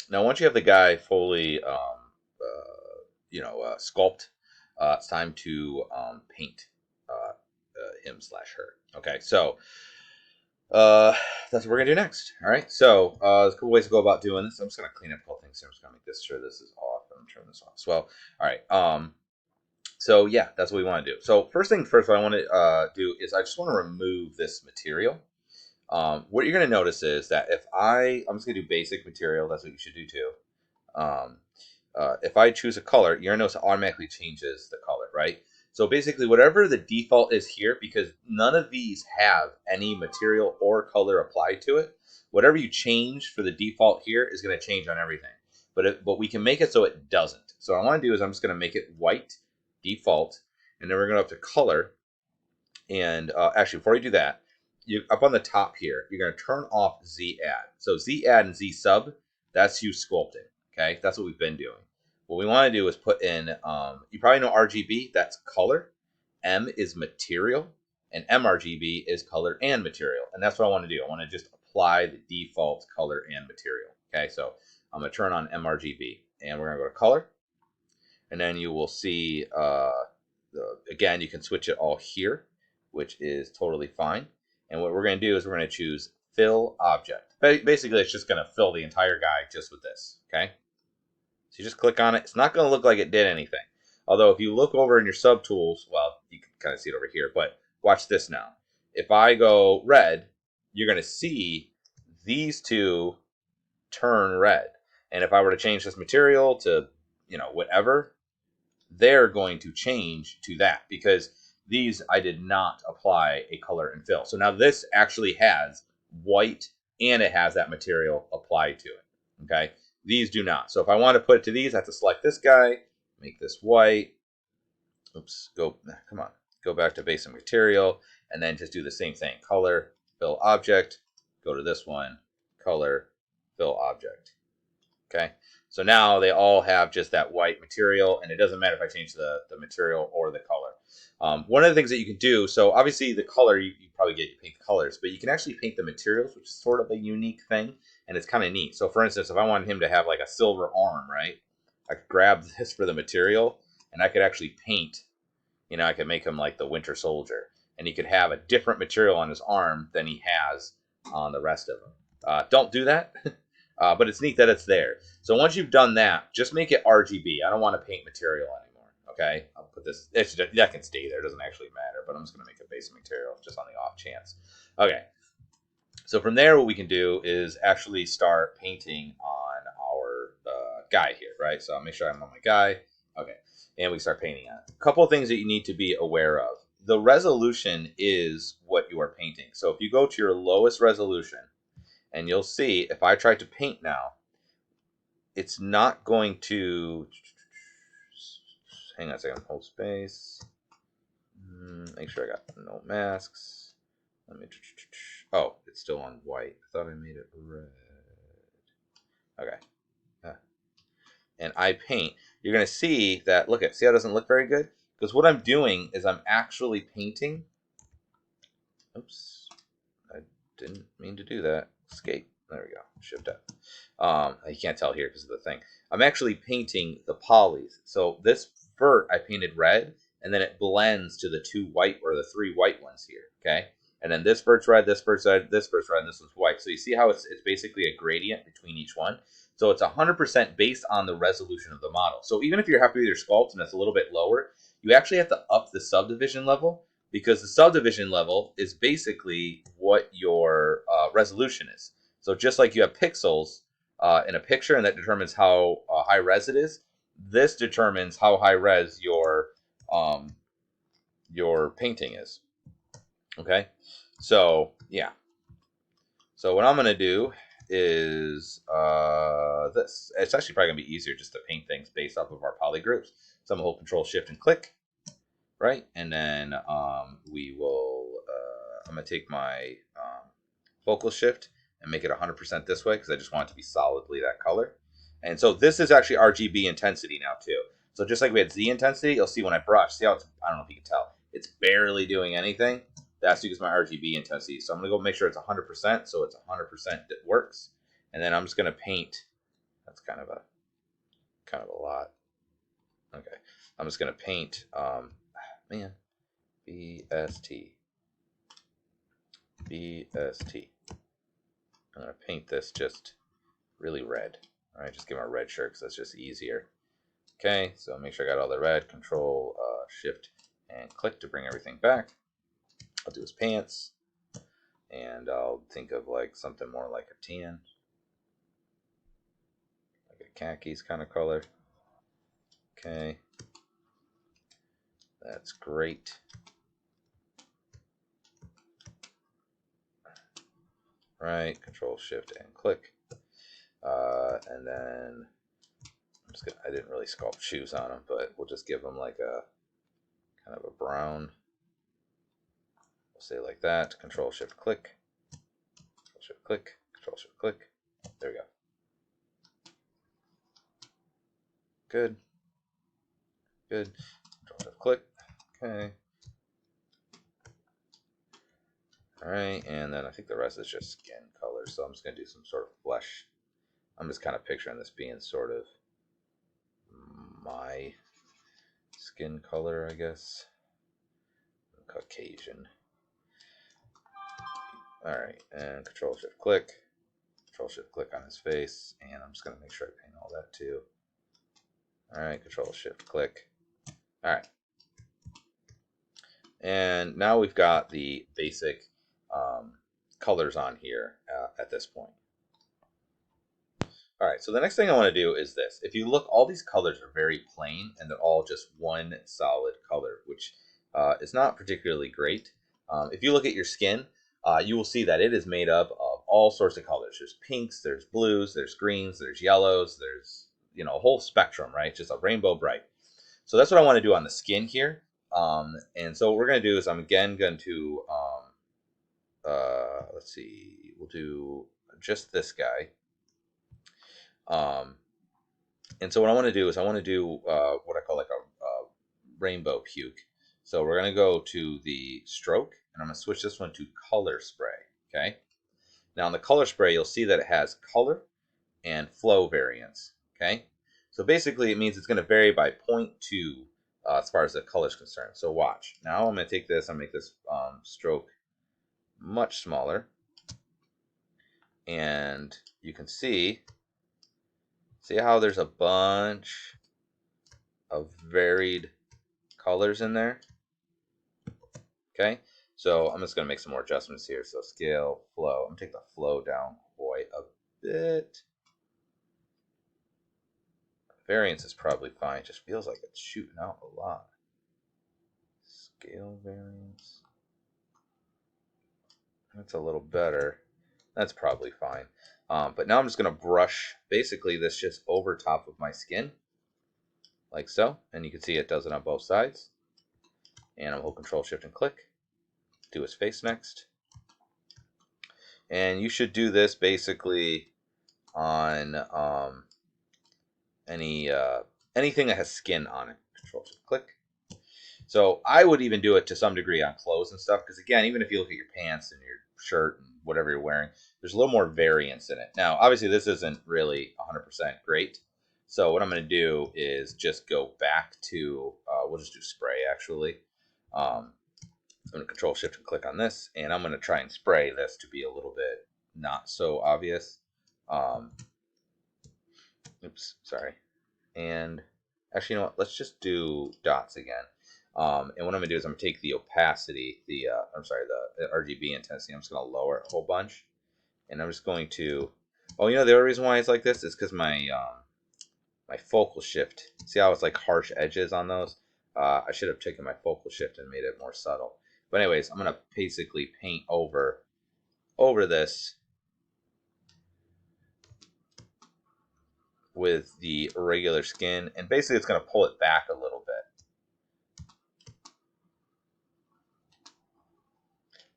Now, once you have the guy fully, sculpt, it's time to paint him slash her. Okay, so uh, that's what we're gonna do next. All right, so there's a couple ways to go about doing this. I'm just gonna clean up a couple things here. I'm just gonna make this sure this is off. I'm gonna turn this off as well. All right. So yeah, that's what we want to do. So first thing first, what I want to do is I just want to remove this material. What you're going to notice is that I'm just going to do basic material. That's what you should do too. Um, if I choose a color, you're going to notice it automatically changes the color, right? So basically, whatever the default is here, because none of these have any material or color applied to it, whatever you change for the default here is going to change on everything. But we can make it so it doesn't. So what I want to do is I'm just going to make it white default, and then we're going to go up to color. And actually, before you do that, you up on the top here, you're going to turn off Z add. So Z add and Z sub, that's you sculpting. Okay, that's what we've been doing. What we want to do is put in, you probably know RGB, that's color. M is material, and mRGB is color and material. And that's what I want to do. I want to just apply the default color and material. Okay, so I'm going to turn on mRGB, and we're going to go to color. And then you will see, again, you can switch it all here, which is totally fine. And what we're going to do is we're going to choose fill object. Basically, it's just going to fill the entire guy just with this. Okay. So you just click on it. It's not going to look like it did anything. Although if you look over in your subtools, well, you can kind of see it over here, but watch this now. If I go red, you're going to see these two turn red. And if I were to change this material to, whatever, they're going to change to that because these I did not apply a color and fill. So now this actually has white and it has that material applied to it. Okay, these do not. So if I want to put it to these, I have to select this guy, make this white. Oops, come on, go back to basic material, and then just do the same thing. Color, fill object, go to this one, color, fill object. Okay, so now they all have just that white material, and it doesn't matter if I change the material or the color. One of the things that you can do, so obviously the color, you probably get to paint the colors, but you can actually paint the materials, which is sort of a unique thing, and it's kind of neat. So for instance, if I wanted him to have like a silver arm, right, I could grab this for the material, and I could actually paint, I could make him like the Winter Soldier, and he could have a different material on his arm than he has on the rest of them. Don't do that. But it's neat that it's there. So once you've done that, just make it RGB. I don't want to paint material anymore. Okay, I'll put this. That can stay there. It doesn't actually matter. But I'm just going to make it basic material just on the off chance. Okay. So from there, what we can do is actually start painting on our guy here, right? So I'll make sure I'm on my guy. Okay, and we start painting on it. A couple of things that you need to be aware of. The resolution is what you are painting. So if you go to your lowest resolution, and you'll see if I try to paint now, it's not going to, hang on a second, hold space, make sure I got no masks. Let me, oh, it's still on white. I thought I made it red. Okay. And I paint. You're going to see that, see how it doesn't look very good? Because what I'm doing is I'm actually painting. Oops. I didn't mean to do that. Escape. There we go. Shift F. You can't tell here because of the thing. I'm actually painting the polys. So this vert I painted red, and then it blends to the two white or the three white ones here. Okay. And then this vert's red, this vert's red, this vert's red, and this one's white. So you see how it's basically a gradient between each one. So it's 100% based on the resolution of the model. So even if you're happy with your sculpt and it's a little bit lower, you actually have to up the subdivision level, because the subdivision level is basically what your resolution is. So just like you have pixels in a picture, and that determines how high res it is, this determines how high res your painting is. Okay, so yeah. So what I'm going to do is this. It's actually probably going to be easier just to paint things based off of our poly groups. So I'm going to hold Control Shift and click. Right, and then we will, I'm going to take my focal shift and make it 100% this way because I just want it to be solidly that color. And so this is actually RGB intensity now too. So just like we had Z intensity, you'll see when I brush, see how it's, I don't know if you can tell, it's barely doing anything. That's because my RGB intensity. So I'm going to go make sure it's 100%, so it's 100% that works. And then I'm just going to paint, That's kind of a lot. Okay, I'm just gonna paint. Man, BST. I'm gonna paint this just really red. All right, just give him a red shirt because that's just easier. Okay, so make sure I got all the red. Control Shift and click to bring everything back. I'll do his pants, and I'll think of like something more like a tan, like a khakis kind of color. Okay, that's great. Right, Control Shift and click, and then I didn't really sculpt shoes on him, but we'll just give him like a kind of a brown. We'll say like that. Control Shift click. Control Shift click. Control Shift click. There we go. Good. Good. Control Shift click. Okay. Alright, and then I think the rest is just skin color, so I'm just going to do some sort of flesh. I'm just kind of picturing this being sort of my skin color, I guess. Caucasian. Alright, and Control Shift click. Control Shift click on his face, and I'm just going to make sure I paint all that too. Alright, Control Shift click. Alright. And now we've got the basic colors on here at this point. Alright, so the next thing I want to do is this. If you look, all these colors are very plain, and they're all just one solid color, which is not particularly great. If you look at your skin, you will see that it is made up of all sorts of colors. There's pinks, there's blues, there's greens, there's yellows, there's, you know, a whole spectrum, right? Just a rainbow bright. So that's what I want to do on the skin here. And so what we're going to do is I'm again going to, let's see, we'll do just this guy. And so what I want to do is I want to do what I call like a rainbow puke. So we're going to go to the stroke, and I'm going to switch this one to color spray. Okay. Now in the color spray, you'll see that it has color and flow variance. Okay. So basically it means it's going to vary by 0.2 as far as the color is concerned. So watch. Now I'm going to take this, I'll make this stroke much smaller. And you can see how there's a bunch of varied colors in there? Okay, so I'm just going to make some more adjustments here. So scale, flow. I'm going to take the flow down quite a bit. Variance is probably fine. It just feels like it's shooting out a lot. Scale variance. That's a little better. That's probably fine. But now I'm just going to brush basically this just over top of my skin. Like so. And you can see it does it on both sides. And I'll hold Control Shift and click. Do his face next. And you should do this basically on anything that has skin on it. Control Shift click. So I would even do it to some degree on clothes and stuff, because again, even if you look at your pants and your shirt and whatever you're wearing, there's a little more variance in it. Now, obviously, this isn't really 100% great. So what I'm going to do is just go back to, we'll just do spray actually. I'm going to Control Shift and click on this, and I'm going to try and spray this to be a little bit not so obvious. Oops, sorry. And actually, you know what? Let's just do dots again. And what I'm going to do is I'm going to take the opacity, the RGB intensity. I'm just going to lower it a whole bunch. And I'm just going to, oh, you know, the other reason why it's like this is because my focal shift, see how it's like harsh edges on those? I should have taken my focal shift and made it more subtle. But anyways, I'm going to basically paint over this with the regular skin. And basically it's going to pull it back a little bit.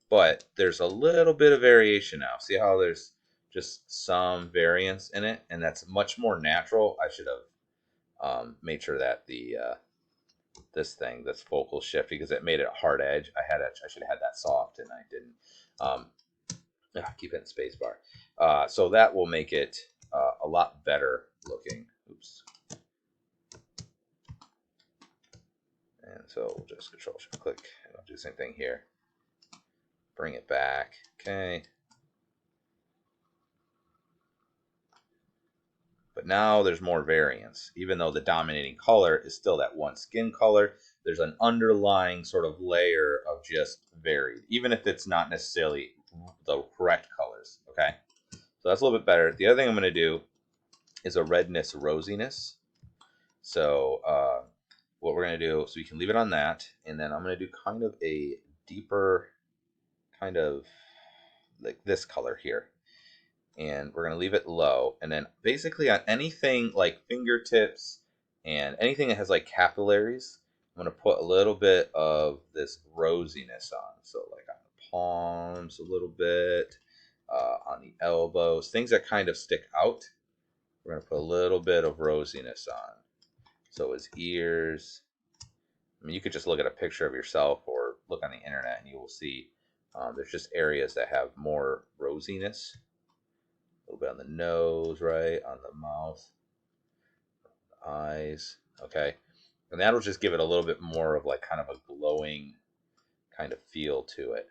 But there's a little bit of variation now. See how there's just some variance in it? And that's much more natural. I should have made sure that the this focal shift, because it made it a hard edge. I should have had that soft, and I didn't. Keep it in spacebar. So that will make it a lot better looking. Oops. And so we'll just Control-Shift-Click, and I'll do the same thing here. Bring it back. Okay. But now there's more variance. Even though the dominating color is still that one skin color, there's an underlying sort of layer of just varied, even if it's not necessarily the correct colors. Okay, so that's a little bit better. The other thing I'm going to do is a redness rosiness. So what we're going to do, so we can leave it on that, and then I'm going to do kind of a deeper, kind of like this color here. And we're going to leave it low. And then basically on anything like fingertips and anything that has like capillaries, I'm going to put a little bit of this rosiness on. So like on the palms a little bit, on the elbows, things that kind of stick out. We're going to put a little bit of rosiness on. So his ears. I mean, you could just look at a picture of yourself or look on the internet and you will see there's just areas that have more rosiness. A little bit on the nose, right? On the mouth, eyes. Okay. And that'll just give it a little bit more of like kind of a glowing kind of feel to it.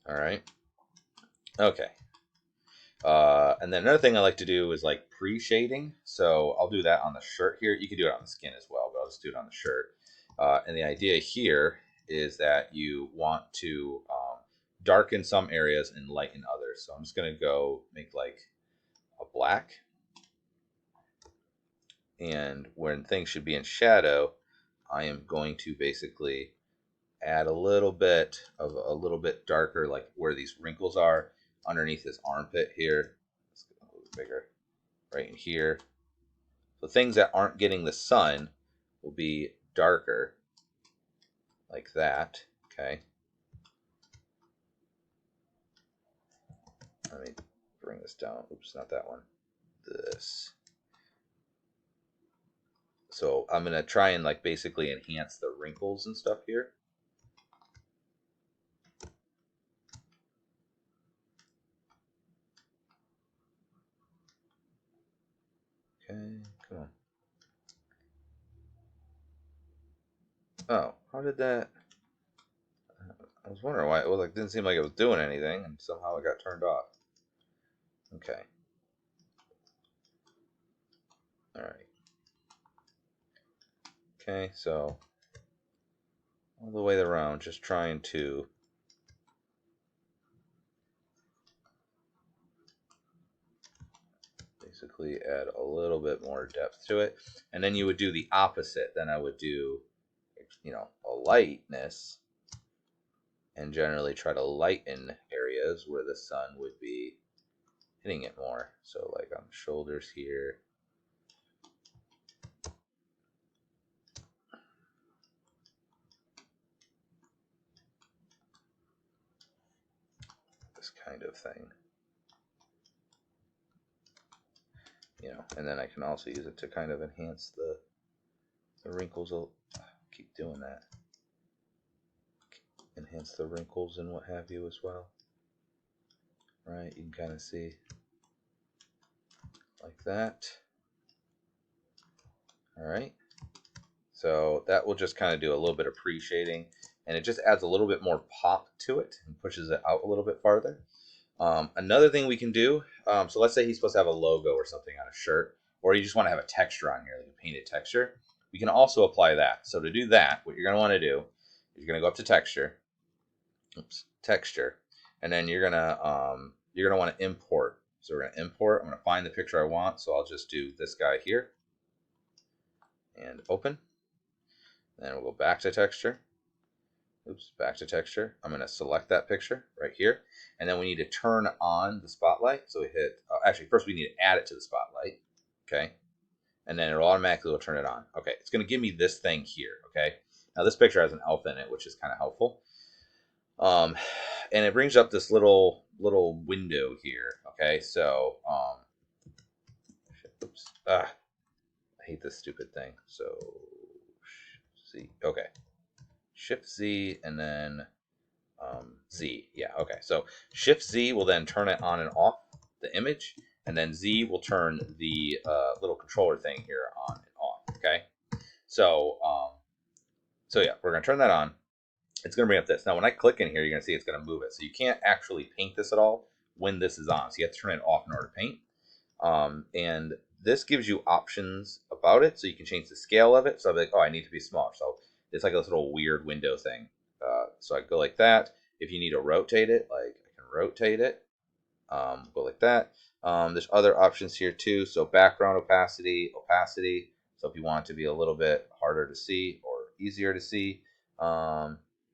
All right. Okay. And then another thing I like to do is like pre-shading. So I'll do that on the shirt here. You can do it on the skin as well, but I'll just do it on the shirt. And the idea here is that you want to darken some areas and lighten others. So I'm just going to go make like a black. And when things should be in shadow, I am going to basically add a little bit of a little bit darker, like where these wrinkles are underneath this armpit here. Let's get a little bit bigger right in here. So things that aren't getting the sun will be darker like that. Okay. Let me bring this down. Oops, not that one. This. So I'm going to try and like basically enhance the wrinkles and stuff here. Okay, come on. Oh, how did that? I was wondering why it was like didn't seem like it was doing anything, and somehow it got turned off. Okay. All right. Okay, so all the way around, just trying to basically add a little bit more depth to it, and then you would do the opposite. Then I would do, you know, a lightness, and generally try to lighten areas where the sun would be hitting it more. So like on the shoulders here. This kind of thing. You know, and then I can also use it to kind of enhance the wrinkles. Keep doing that. Enhance the wrinkles and what have you as well. Right, you can kind of see like that. All right. So that will just kind of do a little bit of pre-shading, and it just adds a little bit more pop to it and pushes it out a little bit farther. Another thing we can do, so let's say he's supposed to have a logo or something on a shirt, or you just want to have a texture on here, like a painted texture. We can also apply that. So to do that, what you're going to want to do is you're going to go up to texture, texture, and then you're going to want to import. So we're going to import. I'm going to find the picture I want. So I'll just do this guy here and open. Then we'll go back to texture. Oops, back to texture. I'm going to select that picture right here. And then we need to turn on the spotlight. So we hit, actually, first we need to add it to the spotlight. Okay. And then it automatically will turn it on. Okay. It's going to give me this thing here. Okay. Now this picture has an elf in it, which is kind of helpful. And it brings up this little window here. Okay. So, oops. I hate this stupid thing. So, see. Okay. Shift Z and then Z. Yeah, okay. So Shift Z will then turn it on and off the image, and then Z will turn the little controller thing here on and off. Okay, so so yeah, we're gonna turn that on. It's gonna bring up this. Now, when I click in here, you're gonna see it's gonna move it. So you can't actually paint this at all when this is on. So you have to turn it off in order to paint. And this gives you options about it, so you can change the scale of it. So I'm like, oh, I need to be smaller. So it's like this little weird window thing. So I go like that. If you need to rotate it, like I can rotate it. Go like that. There's other options here too. So background opacity, opacity. So if you want it to be a little bit harder to see or easier to see,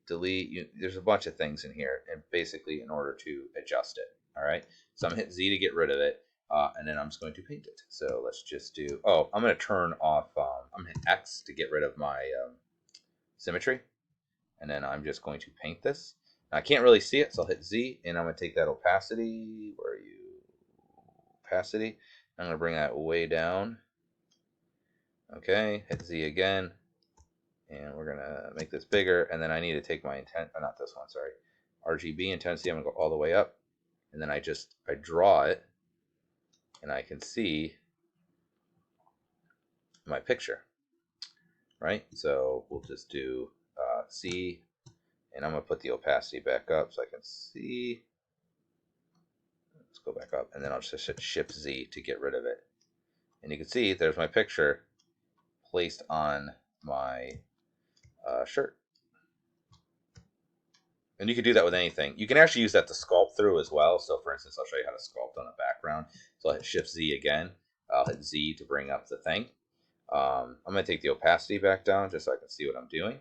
delete. There's a bunch of things in here, and basically in order to adjust it. All right. So I'm gonna hit Z to get rid of it, and then I'm just going to paint it. So let's just do. Oh, I'm gonna turn off. I'm gonna hit X to get rid of my symmetry, and then I'm just going to paint this. Now, I can't really see it, so I'll hit Z, and I'm going to take that opacity. Where are you? Opacity. I'm going to bring that way down. Okay, hit Z again, and we're going to make this bigger, and then I need to take my not this one, sorry, RGB intensity. I'm going to go all the way up, and then I draw it, and I can see my picture, right? So we'll just do C, and I'm going to put the opacity back up so I can see. Let's go back up, and then I'll just hit Shift Z to get rid of it. And you can see there's my picture placed on my shirt. And you can do that with anything. You can actually use that to sculpt through as well. So for instance, I'll show you how to sculpt on a background. So I'll hit Shift Z again. I'll hit Z to bring up the thing. I'm going to take the opacity back down just so I can see what I'm doing.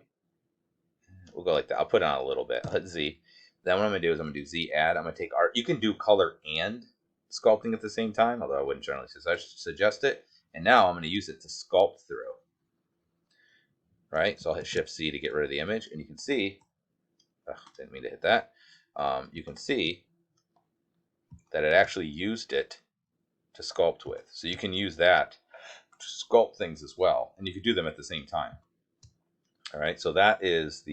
We'll go like that. I'll put it on a little bit. I'll hit Z. Then what I'm going to do is I'm going to do Z add. I'm going to take art. You can do color and sculpting at the same time, although I wouldn't generally suggest it. And now I'm going to use it to sculpt through. Right? So I'll hit Shift C to get rid of the image. And you can see, didn't mean to hit that. You can see that it actually used it to sculpt with. So you can use that to sculpt things as well. And you can do them at the same time. All right, so that is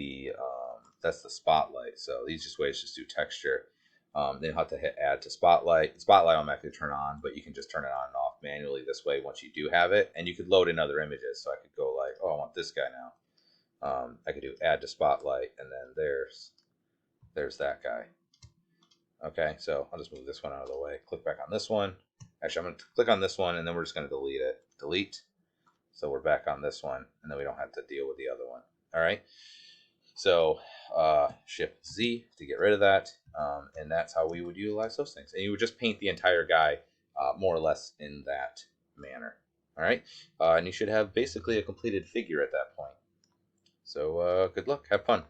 that's the spotlight. So these ways just do texture. Then you'll have to hit add to spotlight. Spotlight will automatically turn on, but you can just turn it on and off manually this way once you do have it. And you could load in other images. So I could go like, oh, I want this guy now. I could do add to spotlight, and then there's that guy. Okay, so I'll just move this one out of the way. Click back on this one. Actually, I'm going to click on this one, and then we're just going to delete it. Delete. So we're back on this one, and then we don't have to deal with the other one. All right. So Shift Z to get rid of that, and that's how we would utilize those things. And you would just paint the entire guy more or less in that manner. All right. And you should have basically a completed figure at that point. So good luck. Have fun.